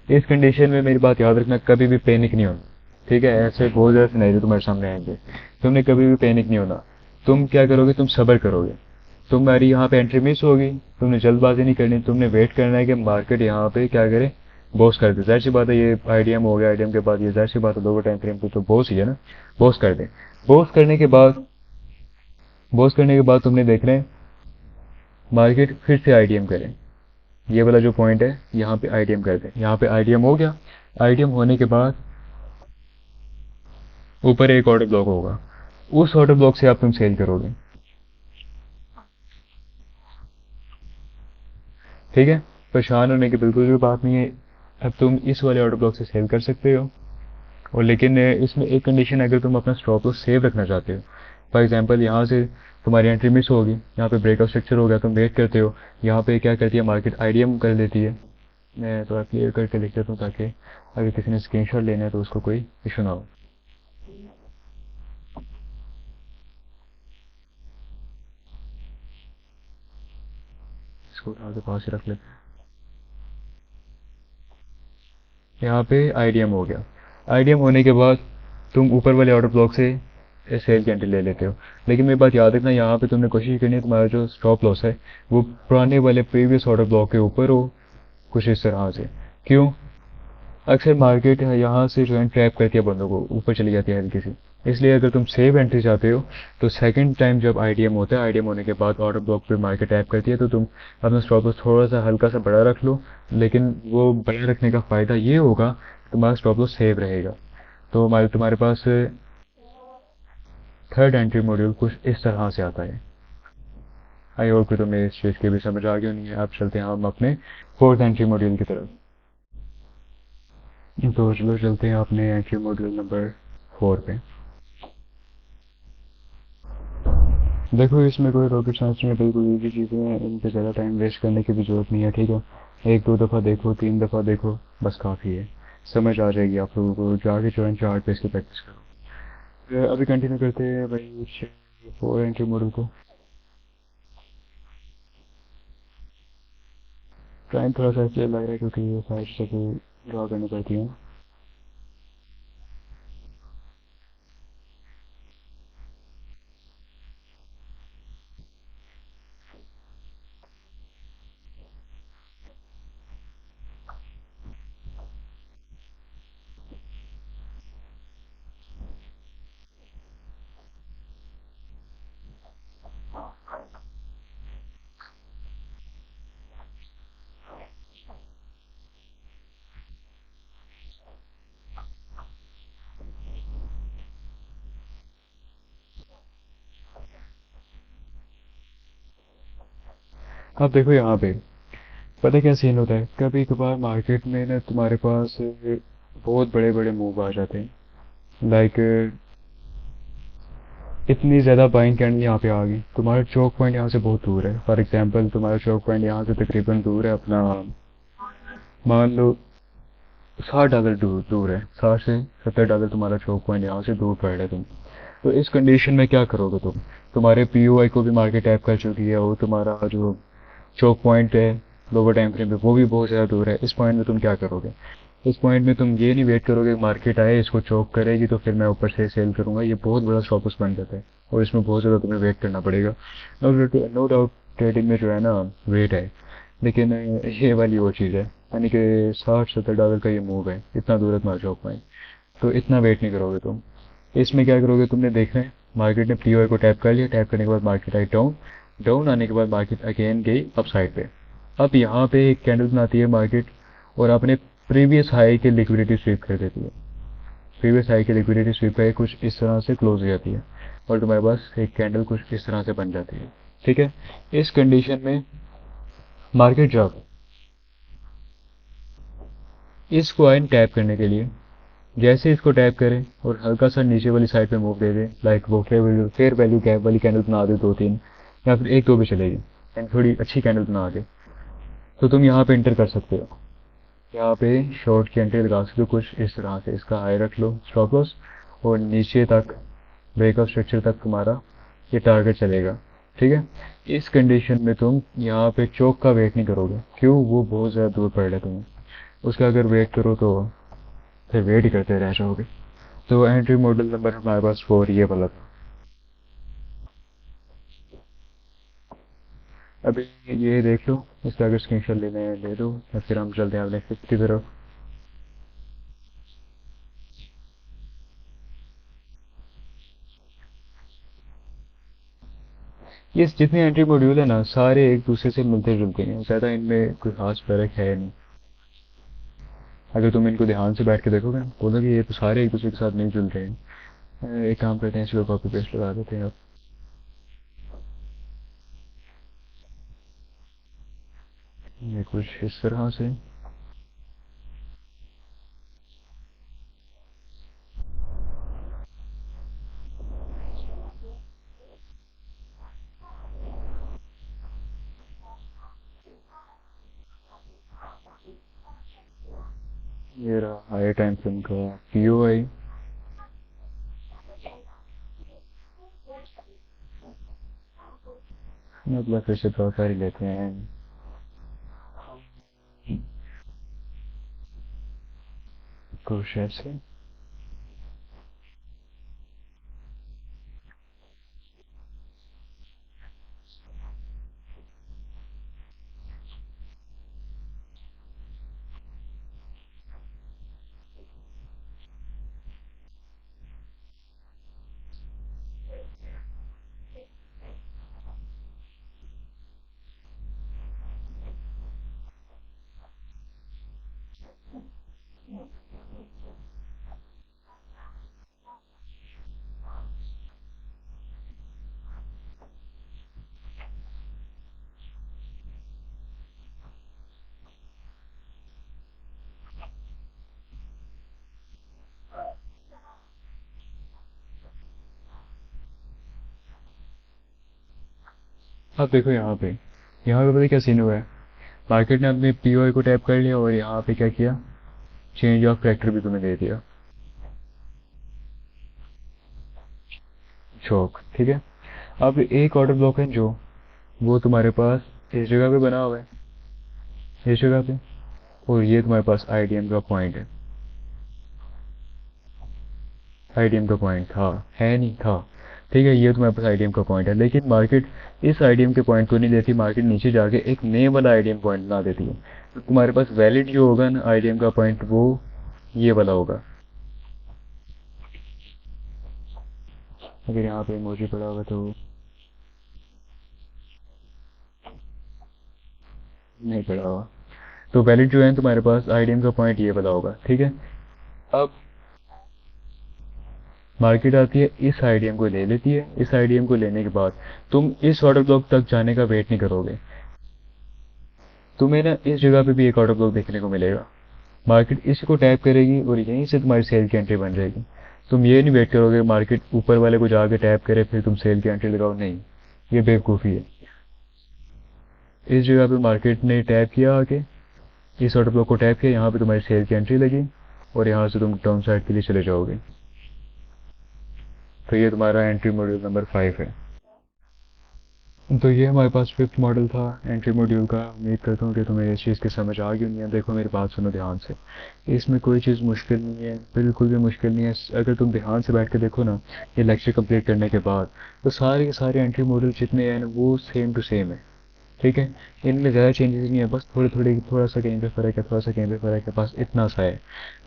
इस कंडीशन में मेरी बात याद रखना, कभी भी पैनिक नहीं होना। ठीक है, ऐसे बहुत ज्यादा सिनेरियो तुम्हारे सामने आएंगे, तुमने कभी भी पैनिक नहीं होना। तुम क्या करोगे, तुम सब्र करोगे। तुम्हारी यहाँ पे एंट्री मिस होगी, तुमने जल्दबाजी नहीं करनी, तुमने वेट करना है कि मार्केट यहाँ पे क्या करे, बॉस कर दे। जाहिर सी बात है, ये आईडीएम हो गया, आईडीएम के बाद ये जाहिर सी बात है लोअर टाइम फ्रेम पे तो बॉस ही है ना, बॉस कर दे। बॉस करने के बाद बॉस करने के बाद तुमने देखना है मार्केट फिर से आईडीएम करे। ये वाला जो पॉइंट है यहाँ पे आईडीएम कर दे। यहाँ पे आईडीएम हो गया। आईडीएम होने के बाद ऊपर एक ऑर्डर ब्लॉक होगा, उस ऑर्डर ब्लॉक से आप तुम सेल करोगे। ठीक है, परेशान होने की बिल्कुल भी बात नहीं है। अब तुम इस वाले ऑर्डर ब्लॉक से सेल कर सकते हो। और लेकिन इसमें एक कंडीशन है, अगर तुम अपना स्टॉप लॉस सेव रखना चाहते हो। फॉर एग्जांपल यहाँ से तुम्हारी एंट्री मिस होगी, यहाँ पे ब्रेकआउट स्ट्रक्चर हो गया, तुम वेट करते हो, यहाँ पे क्या करती है मार्केट, आईडीएम कर देती है। मैं थोड़ा क्लियर करके लिख देता हूँ ताकि अगर किसी ने स्क्रीनशॉट लेना है तो उसको कोई इशू ना हो। इसको उठा के पास ही रख लेते हैं। यहाँ पे आईडीएम हो गया। आईडीएम होने के बाद तुम ऊपर वाले ऑर्डर ब्लॉक से सेल की एंट्री ले लेते हो। लेकिन मेरी बात याद रखना, यहाँ पे तुमने कोशिश करनी है तुम्हारा जो स्टॉप लॉस है वो पुराने वाले प्रीवियस ऑर्डर ब्लॉक के ऊपर हो, कुछ इस तरह से। क्यों? अक्सर मार्केट यहाँ से जो है ट्रैप करती है बंदों को, ऊपर चली जाती है हल्की सी। इसलिए अगर तुम सेव एंट्री चाहते हो तो सेकंड टाइम जब आईडीएम होता है, आईडीएम होने के बाद ऑर्डर ब्लॉक पे मार्केट टैप करती है, तो तुम अपना स्टॉप लॉस थोड़ा सा हल्का सा बड़ा रख लो। लेकिन वो बड़ा रखने का फ़ायदा ये होगा, तुम्हारा स्टॉप लॉस सेव रहेगा। तो तुम्हारे पास थर्ड एंट्री मॉड्यूल कुछ इस तरह से आता है। आई होप कि तुम्हें इस चीज़ की भी समझ आ गई नहीं है। अब चलते हैं हम अपने फोर्थ एंट्री मॉड्यूल की तरफ। तो चलो चलते हैं अपने एंट्री मॉड्यूल नंबर 4 पे। देखो इसमें कोई रॉकेट साइंस नहीं है, बिल्कुल इजी चीज़ें हैं, इन पे ज़्यादा टाइम वेस्ट करने की भी जरूरत नहीं है, ठीक है। एक दो दफ़ा देखो, तीन दफ़ा देखो, बस काफ़ी है। समझ आ जाएगी आप लोगों को, जाके जो है चार्ट पे इसकी प्रैक्टिस करो। अभी कंटिन्यू करते हैं भाई 4 एंट्री मॉड्यूल को। टाइम थोड़ा सा इसलिए लग रहा है क्योंकि ये साइड से ड्रॉ करनी पड़ती है। अब देखो यहाँ पे पता है क्या सीन होता है, कभी कभार मार्केट में ना तुम्हारे पास बहुत बड़े बड़े मूव आ जाते हैं। लाइक इतनी ज़्यादा बाइंग कैंडल यहाँ पे आ गई, तुम्हारा चौक पॉइंट यहाँ से बहुत दूर है। फॉर एग्जांपल तुम्हारा चौक पॉइंट यहाँ से तकरीबन दूर है अपना, मान लो $60 दूर है, $60 से $70 तुम्हारा चौक पॉइंट यहाँ से दूर पड़ रहा है तुम। तो इस कंडीशन में क्या करोगे तुम? तुम्हारे पीओआई को भी मार्केट टैप कर चुकी है, और तुम्हारा जो चोक पॉइंट है लोअर टाइम फ्रेम पे वो भी बहुत ज़्यादा दूर है। इस पॉइंट में तुम क्या करोगे? इस पॉइंट में तुम ये नहीं वेट करोगे मार्केट आए इसको चोक करेगी तो फिर मैं ऊपर से सेल करूंगा, ये बहुत बड़ा स्टॉप लॉस बन जाता है और इसमें बहुत ज़्यादा तुम्हें वेट करना पड़ेगा। नो डाउट ट्रेडिंग में जो है ना वेट है, लेकिन ये वाली वो चीज़ है, यानी कि $60-70 का ये मूव है, इतना दूर है तुम्हारा चोक पॉइंट, तो इतना वेट नहीं करोगे तुम। इसमें क्या करोगे, तुमने देखना है मार्केट ने पीओआई को टैप कर लिया, टैप करने के बाद मार्केट आई डाउन, डाउन आने के बाद मार्केट अगेन गई अप साइड पे। अब यहाँ पे एक कैंडल बनाती है मार्केट और अपने प्रीवियस हाई के लिक्विडिटी स्वीप कर देती है। प्रीवियस हाई के लिक्विडिटी स्वीप करके कुछ इस तरह से क्लोज हो जाती है और तुम्हारे पास एक कैंडल कुछ इस तरह से बन जाती है, ठीक है। इस कंडीशन में मार्केट जब इस कॉइन टैप करने के लिए जैसे इसको टैप करें और हल्का सा नीचे वाली साइड पे मूव दे दें, लाइक वो फेयर वैल्यू गैप वाली कैंडल बना दे दो तीन, या फिर एक दो भी चलेगी, एंड थोड़ी अच्छी कैंडल बना दे, तो तुम यहाँ पे इंटर कर सकते हो। यहाँ पे शॉर्ट की एंट्री लगा सकते हो कुछ इस तरह से, इसका हाई रख लो स्टॉप लॉस, और नीचे तक ब्रेकआउट स्ट्रक्चर तक तुम्हारा ये टारगेट चलेगा, ठीक है। इस कंडीशन में तुम यहाँ पे चौक का वेट नहीं करोगे, क्यों? वो बहुत ज़्यादा दूर पड़ रहा है तुम्हें, उसका अगर वेट करो तो फिर वेट ही करते रह जाओगे। तो एंट्री मॉडल नंबर हमारे पास 4 ये वाला था। अभी ये देख लो, इसका अगर स्क्रीनशॉट लेना है ले लो, या फिर हम चलते हैं अपने 5th की तरफ। ये जितने एंट्री मॉड्यूल है ना सारे एक दूसरे से मिलते जुलते हैं, ज़्यादा इनमें कोई खास फर्क है नहीं। अगर तुम इनको ध्यान से बैठ के देखोगे ना बोलोगे ये तो सारे एक दूसरे के साथ नहीं जुल रहे हैं। एक काम करते हैं, इसको कॉपी पेस्ट लगा देते हैं अब। ये कुछ इस तरह से। ये रहा हाई टाइम फ्रेम का पीओआई। मतलब फिर से ड्रॉ कर ही लेते हैं। कुछ ऐसे। अब देखो यहाँ पे पता है क्या सीन हुआ है। मार्केट ने अपने पीओआई को टैप कर लिया और यहाँ पे क्या किया, चेंज ऑफ करेक्टर भी तुम्हें दे दिया, शौक। ठीक है, अब एक ऑर्डर ब्लॉक है जो वो तुम्हारे पास इस जगह पे बना हुआ है, इस जगह पे, और ये तुम्हारे पास आईडीएम का पॉइंट है। आईडीएम का पॉइंट था, है नहीं था। ठीक है, ये तुम्हारे पास आईडीएम का पॉइंट है, लेकिन मार्केट इस आईडीएम के पॉइंट को नहीं देती। मार्केट नीचे जाके एक नए वाला आईडीएम पॉइंट बना देती है। तो तुम्हारे पास वैलिड जो होगा ना आईडीएम का पॉइंट, वो ये वाला होगा। अगर यहाँ पे इमोजी पड़ा होगा तो नहीं पड़ा होगा। तो वैलिड जो है तुम्हारे पास आईडीएम का पॉइंट ये वाला होगा। ठीक है, अब मार्केट आती है, इस आईडीएम को ले लेती है। इस आईडीएम को लेने के बाद तुम इस ऑर्डर ब्लॉक तक जाने का वेट नहीं करोगे, तुम्हें ना इस जगह पे भी एक ऑर्डर ब्लॉक देखने को मिलेगा। मार्केट इसी को टैप करेगी और यहीं से तुम्हारी सेल की एंट्री बन जाएगी। तुम ये नहीं वेट करोगे मार्केट ऊपर वाले को जाके टैप करे फिर तुम सेल की एंट्री लगाओ, नहीं, ये बेवकूफ़ी है। इस जगह पे मार्केट ने टैप किया आके, इस ऑर्डर ब्लॉक को टैप किया, यहाँ पे तुम्हारी सेल की एंट्री लगी और यहाँ से तुम डाउन साइड के लिए चले जाओगे। तो ये तुम्हारा एंट्री मॉड्यूल नंबर 5 है। तो ये हमारे पास 5th मॉडल था एंट्री मॉड्यूल का। उम्मीद करता हूँ कि तुम्हें इस चीज़ की समझ आ गई होगी है। देखो मेरी बात सुनो ध्यान से, इसमें कोई चीज़ मुश्किल नहीं है, बिल्कुल भी मुश्किल नहीं है। अगर तुम ध्यान से बैठ के देखो ना ये लेक्चर कंप्लीट करने के बाद, तो सारे के सारे एंट्री मॉड्यूल जितने हैं ना वो सेम टू सेम है। ठीक है, इनमें ज़्यादा चेंजेस नहीं है, बस थोड़ा सा कहीं पे फ़र्क है, थोड़ा सा कहीं पे फ़र्क है, बस इतना सा है।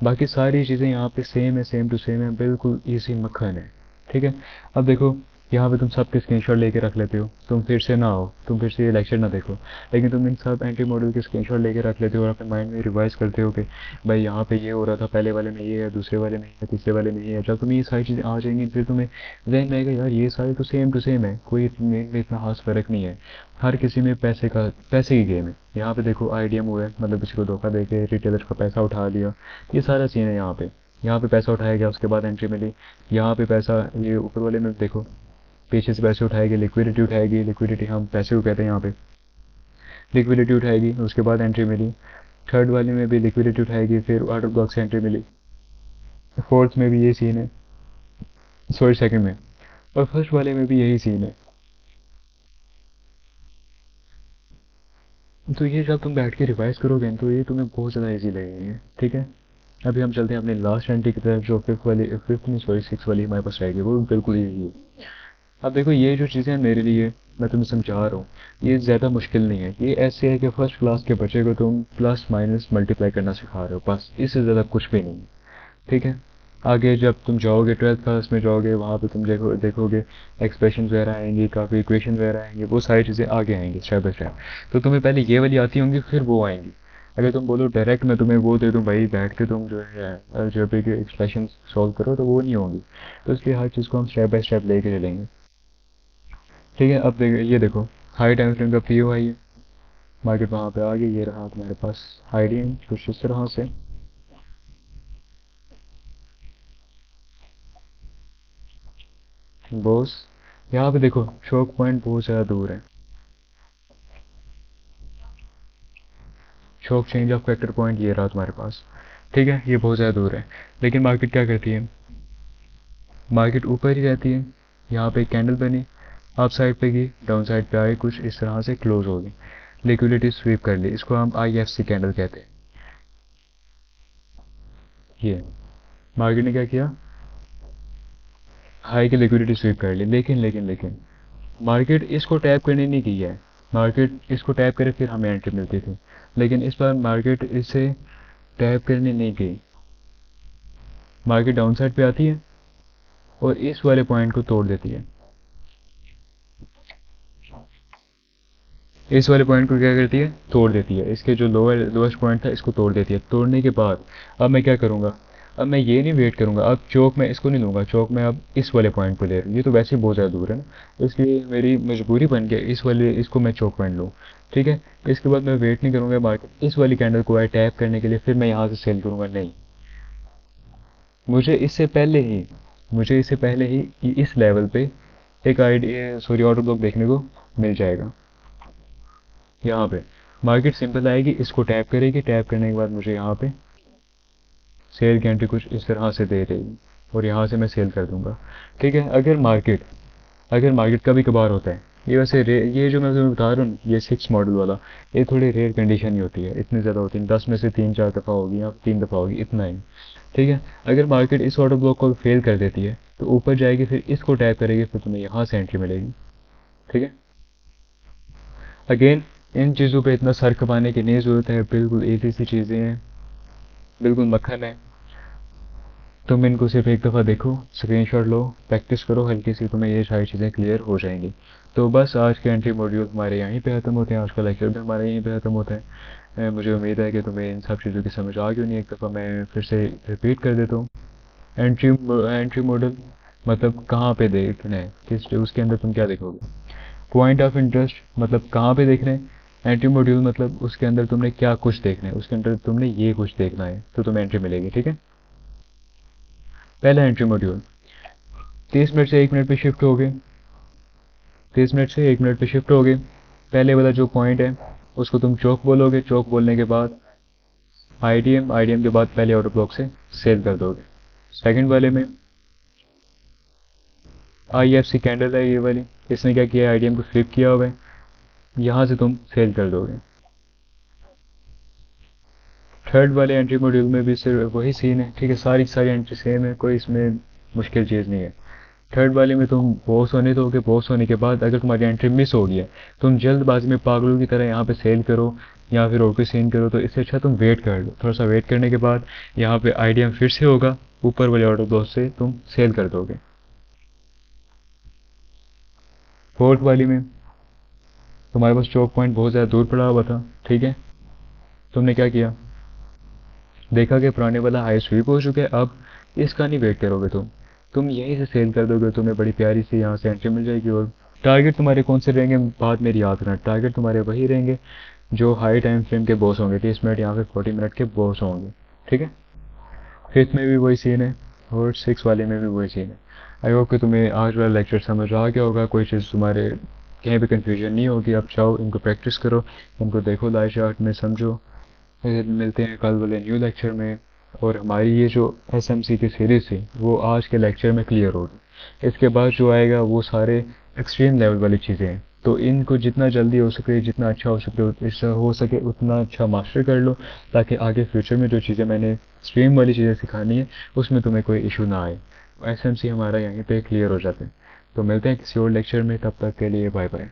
बाकी सारी चीज़ें यहाँ पे सेम है, सेम टू सेम है, बिल्कुल इजी मक्खन है। ठीक है, अब देखो यहाँ पे तुम सबके स्क्रीनशॉट लेके रख लेते हो, तुम फिर से ना आओ, तुम फिर से ये लेक्चर ना देखो, लेकिन तुम इन सब एंट्री मॉड्यूल के स्क्रीनशॉट लेके रख लेते हो और अपने माइंड में रिवाइज करते हो कि भाई यहाँ पे ये हो रहा था, पहले वाले में ये है, दूसरे वाले में ये है, तीसरे वाले में ये है। जब तुम्हें ये सारी चीज़ें आ जाएंगी फिर तुम्हें जहन रहेगा यार ये सारे तो सेम टू सेम है, कोई इनमें इतना खास फ़र्क नहीं है। हर किसी में पैसे की गेम है। यहाँ पे देखो आईडीएम हुआ है, मतलब किसी को धोखा दे के रिटेलर का पैसा उठा लिया, ये सारा सीन है। यहाँ पे पैसा उठाया गया, उसके बाद एंट्री मिली। यहाँ पे पैसा, ये ऊपर वाले में देखो पीछे से पैसे उठाएगी, लिक्विडिटी उठाएगी, लिक्विडिटी हम पैसे को कहते हैं यहाँ पे, लिक्विडिटी उठाएगी, उसके बाद एंट्री मिली। थर्ड वाले में भी लिक्विडिटी उठाएगी, फिर ऑर्डर ब्लॉक से एंट्री मिली। फोर्थ में भी यही सीन है, सॉरी सेकंड में, और फर्स्ट वाले में भी यही सीन है। तो ये जब तुम बैठ के रिवाइज करोगे तो ये तुम्हें बहुत ज़्यादा ईजी लगेंगे। ठीक है, अभी हम चलते हैं अपनी लास्ट एंट्री की तरफ, जो फिफ्थ नहीं सॉरी 6 वाली हमारे पास रहेगी, वो बिल्कुल ईजी है। अब देखो ये जो चीज़ें हैं मेरे लिए, मैं तुम्हें समझा रहा हूँ, ये ज़्यादा मुश्किल नहीं है। ये ऐसे है कि फर्स्ट क्लास के बच्चे को तुम प्लस माइनस मल्टीप्लाई करना सिखा रहे हो, बस इससे ज़्यादा कुछ भी नहीं है। ठीक है, आगे जब तुम जाओगे 12th क्लास में जाओगे, वहाँ पे तुम देखोगे एक्सप्रेशन वगैरह आएंगी, काफ़ी इक्वेशन वगैरह आएंगी, वो सारी चीज़ें आगे आएंगी स्टेप बाय स्टेप। तो तुम्हें पहले ये वाली आती होंगी, फिर वो आएंगी। अगर तुम बोलो डायरेक्ट मैं तुम्हें वो दे दूँ भाई बैठ के तुम जो है अलजेब्रा के एक्सप्रेशन सॉल्व करो, तो वो नहीं होंगी। तो इसलिए हर चीज़ को हम स्टेप बाय स्टेप लेके चलेंगे। ठीक है, अब ये देखो हाई टाइम फ्रेम का पीओआई है, मार्केट वहाँ पे आ गई, ये रहा तुम्हारे पास आईडीएम कुछ इस तरह से। बॉस यहाँ पे देखो शॉक पॉइंट बहुत ज़्यादा दूर है, shock change of factor point ये रहा तुम्हारे पास। ठीक है, ये बहुत ज़्यादा दूर है। लेकिन मार्केट क्या करती है, मार्केट ऊपर ही रहती है। यहाँ पे एक कैंडल बनी, अप साइड पे गई, डाउन साइड पे आई, कुछ इस तरह से क्लोज हो गई, लिक्विडिटी स्वीप कर ली। इसको हम IFC कैंडल कहते हैं। ये मार्केट ने क्या किया, हाई की लिक्विडिटी स्वीप कर ली। लेकिन मार्केट इसको टैप करने नहीं की है। मार्केट इसको टैप करे फिर हमें एंट्री मिलती थी, लेकिन इस बार मार्केट इसे टैप करने नहीं की। मार्केट डाउन साइड पे आती है और इस वाले पॉइंट को तोड़ देती है। इस वाले पॉइंट को क्या करती है, तोड़ देती है। इसके जो लोएस्ट पॉइंट था इसको तोड़ देती है। तोड़ने के बाद अब मैं क्या करूँगा, अब मैं ये नहीं वेट करूँगा, अब चौक में इसको नहीं लूँगा, चौक में अब इस वाले पॉइंट को ले रहा हूँ। ये तो वैसे ही बहुत ज़्यादा दूर है ना, इसलिए मेरी मजबूरी बन गया इस वाले, इसको मैं चौक पॉइंट लूँ। ठीक है, इसके बाद मैं वेट नहीं करूँगा मार्केट इस वाली कैंडल को आए टैप करने के लिए, फिर मैं यहाँ से सेल करूँगा। नहीं, मुझे इससे पहले ही इस लेवल पे एक आइडिया सॉरी ऑर्डर ब्लॉक देखने को मिल जाएगा। यहाँ पे मार्केट सिंपल आएगी, इसको टैप करेगी, टैप करने के बाद मुझे यहाँ पे सेल की एंट्री कुछ इस तरह से दे देगी और यहाँ से मैं सेल कर दूंगा। ठीक है, अगर मार्केट कभी कभार होता है, ये वैसे ये जो मैं तुम्हें बता रहा हूँ ये 6 मॉडल वाला, ये थोड़ी रेयर कंडीशन ही होती है, इतनी ज़्यादा होती है 10 में से 3-4 दफ़ा होगी या 3 दफ़ा होगी, इतना ही। ठीक है, अगर मार्केट इस ऑर्डर ब्लॉक को फेल कर देती है तो ऊपर जाएगी, फिर इसको टैप करेगी, फिर तुम्हें यहाँ से एंट्री मिलेगी। ठीक है, अगेन इन चीज़ों पे इतना सर खपाने की नहीं ज़रूरत है, बिल्कुल ईजी सी चीज़ें हैं, बिल्कुल मक्खन है। तुम इनको सिर्फ एक दफ़ा देखो, स्क्रीनशॉट लो, प्रैक्टिस करो हल्की सी, तुम्हें ये सारी चीज़ें क्लियर हो जाएंगी। तो बस आज के एंट्री मॉड्यूल हमारे यहीं पे ख़त्म होते हैं, आज का लेक्चर भी हमारे यहीं पे ख़त्म होता है। मुझे उम्मीद है कि तुम्हें इन सब चीज़ों की समझ आ गई नहीं। एक दफ़ा मैं फिर से रिपीट कर देता हूँ। एंट्री मॉडल मतलब कहाँ पे देखना है, किस उसके अंदर तुम क्या देखोगे। पॉइंट ऑफ इंटरेस्ट मतलब कहाँ पे देखना है। एंट्री मॉड्यूल मतलब उसके अंदर तुमने क्या कुछ देखना है, उसके अंदर तुमने ये कुछ देखना है तो तुम्हें एंट्री मिलेगी। ठीक है, पहला एंट्री मॉड्यूल 30 मिनट से 1 मिनट पे शिफ्ट हो गए, 30 मिनट से 1 मिनट पे शिफ्ट हो गए। पहले वाला जो पॉइंट है उसको तुम चौक बोलोगे, चौक बोलने के बाद आईडीएम के बाद पहले ऑर्डर ब्लॉक से सेल कर दोगे। सेकंड वाले में IFC कैंडल है ये वाली, इसने क्या किया, आईडीएम को फ्लिप किया हुआ है, यहाँ से तुम सेल कर दोगे। थर्ड वाले एंट्री मॉड्यूल में भी सिर्फ वही सीन है। ठीक है, सारी एंट्री सेम है, कोई इसमें मुश्किल चीज़ नहीं है। थर्ड वाले में तुम बॉस होने दोगे, बॉस होने के बाद अगर तुम्हारी एंट्री मिस हो गई है, तुम जल्दबाजी में पागलों की तरह यहाँ पे सेल करो या फिर और कोई सीन करो, तो इससे अच्छा तुम वेट कर लो। थोड़ा सा वेट करने के बाद यहाँ पे आईडीएम फिर से होगा, ऊपर वाले ऑर्डर ब्लॉक से तुम सेल कर दोगे। फोर्थ वाली में तुम्हारे पास चौक पॉइंट बहुत ज़्यादा दूर पड़ा हुआ था। ठीक है, तुमने क्या किया, देखा कि पुराने वाला हाई स्वीप हो चुका है, अब इसका नहीं वेट करोगे, तुम यहीं से सेल कर दोगे, तुम्हें बड़ी प्यारी सी यहाँ से एंट्री मिल जाएगी। और टारगेट तुम्हारे कौन से रहेंगे, बात मेरी याद रखना, टारगेट तुम्हारे वही रहेंगे जो हाई टाइम फ्रेम के बॉस होंगे, 30 मिनट या फिर 40 मिनट के बॉस होंगे। ठीक है, फिफ्थ में भी वही सीन है और 6 वाले में भी वही सीन है। आई होप कि तुम्हें आज वाला लेक्चर समझ आ गया होगा, कोई चीज़ तुम्हारे कहीं भी कन्फ्यूजन नहीं होगी। अब चाहो इनको प्रैक्टिस करो, इनको देखो लाइव चार्ट में, समझो। फिर मिलते हैं कल वाले न्यू लेक्चर में, और हमारी ये जो SMC की सीरीज़ थी वो आज के लेक्चर में क्लियर होगी। इसके बाद जो आएगा वो सारे एक्सट्रीम लेवल वाली चीज़ें हैं, तो इनको जितना जल्दी हो सके, जितना अच्छा हो सके, इससे हो सके उतना अच्छा मास्टर कर लो, ताकि आगे फ्यूचर में जो चीज़ें मैंने स्ट्रीम वाली चीज़ें सिखानी है उसमें तुम्हें कोई इशू ना आए। SMC हमारा यहीं पे क्लियर हो जाता है। तो मिलते हैं किसी और लेक्चर में, तब तक के लिए बाय बाय।